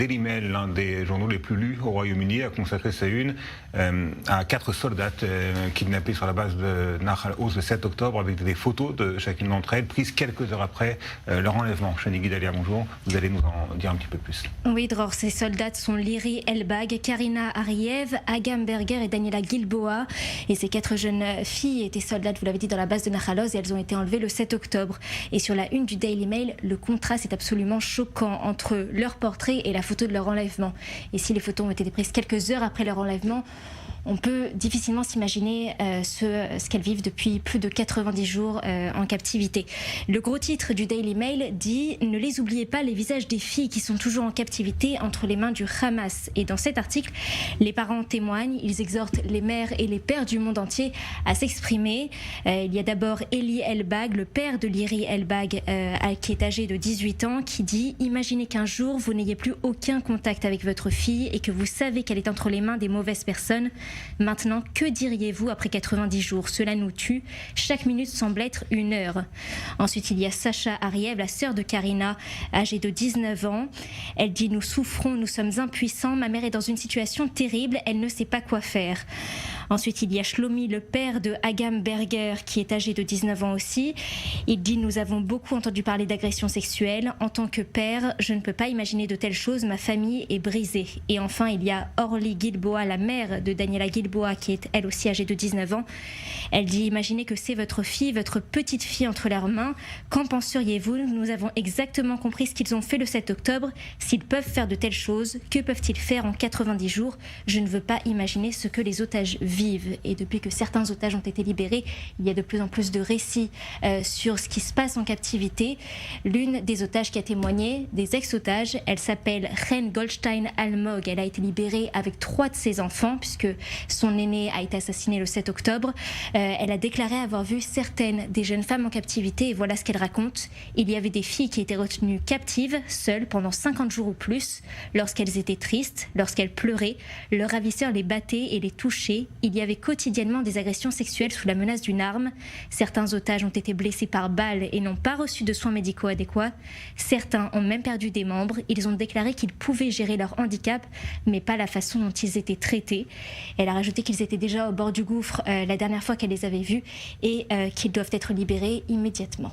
Daily Mail, l'un des journaux les plus lus au Royaume-Uni, a consacré sa une à 4 soldats kidnappés sur la base de Nahal Oz le 7 octobre, avec des photos de chacune d'entre elles prises quelques heures après leur enlèvement. Shani Guidalia, bonjour. Vous allez nous en dire un petit peu plus. Oui, Dror, ces soldats sont Liri Elbag, Karina Ariev, Agam Berger et Daniela Gilboa. Et ces 4 jeunes filles étaient soldates, vous l'avez dit, dans la base de Nahal Oz, et elles ont été enlevées le 7 octobre. Et sur la une du Daily Mail, le contraste est absolument choquant entre leur portrait et la photo de leur enlèvement. Et si les photos ont été prises quelques heures après leur enlèvement, on peut difficilement s'imaginer ce qu'elles vivent depuis plus de 90 jours en captivité. Le gros titre du Daily Mail dit « Ne les oubliez pas, les visages des filles qui sont toujours en captivité entre les mains du Hamas ». Et dans cet article, les parents témoignent, ils exhortent les mères et les pères du monde entier à s'exprimer. Il y a d'abord Eli Elbag, le père de Liri Elbag, qui est âgé de 18 ans, qui dit « Imaginez qu'un jour, vous n'ayez plus aucun contact avec votre fille et que vous savez qu'elle est entre les mains des mauvaises personnes. Maintenant, que diriez-vous après 90 jours? Cela nous tue. Chaque minute semble être une heure. » Ensuite, il y a Sacha Ariev, la sœur de Karina, âgée de 19 ans. Elle dit « Nous souffrons, nous sommes impuissants. Ma mère est dans une situation terrible. Elle ne sait pas quoi faire. » Ensuite, il y a Shlomi, le père de Agam Berger, qui est âgé de 19 ans aussi. Il dit « Nous avons beaucoup entendu parler d'agressions sexuelles. En tant que père, je ne peux pas imaginer de telles choses. Ma famille est brisée. » Et enfin, il y a Orly Gilboa, la mère de Daniela Gilboa, qui est elle aussi âgée de 19 ans. Elle dit « Imaginez que c'est votre fille, votre petite fille entre leurs mains. Qu'en penseriez-vous? Nous avons exactement compris ce qu'ils ont fait le 7 octobre. S'ils peuvent faire de telles choses, que peuvent-ils faire en 90 jours? Je ne veux pas imaginer ce que les otages vivent. » Et depuis que certains otages ont été libérés, il y a de plus en plus de récits sur ce qui se passe en captivité. L'une des otages qui a témoigné, des ex-otages, elle s'appelle Ren Goldstein Almog. Elle a été libérée avec 3 de ses enfants, puisque son aîné a été assassiné le 7 octobre. Elle a déclaré avoir vu certaines des jeunes femmes en captivité, et voilà ce qu'elle raconte. Il y avait des filles qui étaient retenues captives, seules, pendant 50 jours ou plus. Lorsqu'elles étaient tristes, lorsqu'elles pleuraient, leurs ravisseurs les battaient et les touchaient. Il y avait quotidiennement des agressions sexuelles sous la menace d'une arme. Certains otages ont été blessés par balles et n'ont pas reçu de soins médicaux adéquats. Certains ont même perdu des membres. Ils ont déclaré qu'ils pouvaient gérer leur handicap, mais pas la façon dont ils étaient traités. Elle a rajouté qu'ils étaient déjà au bord du gouffre la dernière fois qu'elle les avait vus et qu'ils doivent être libérés immédiatement.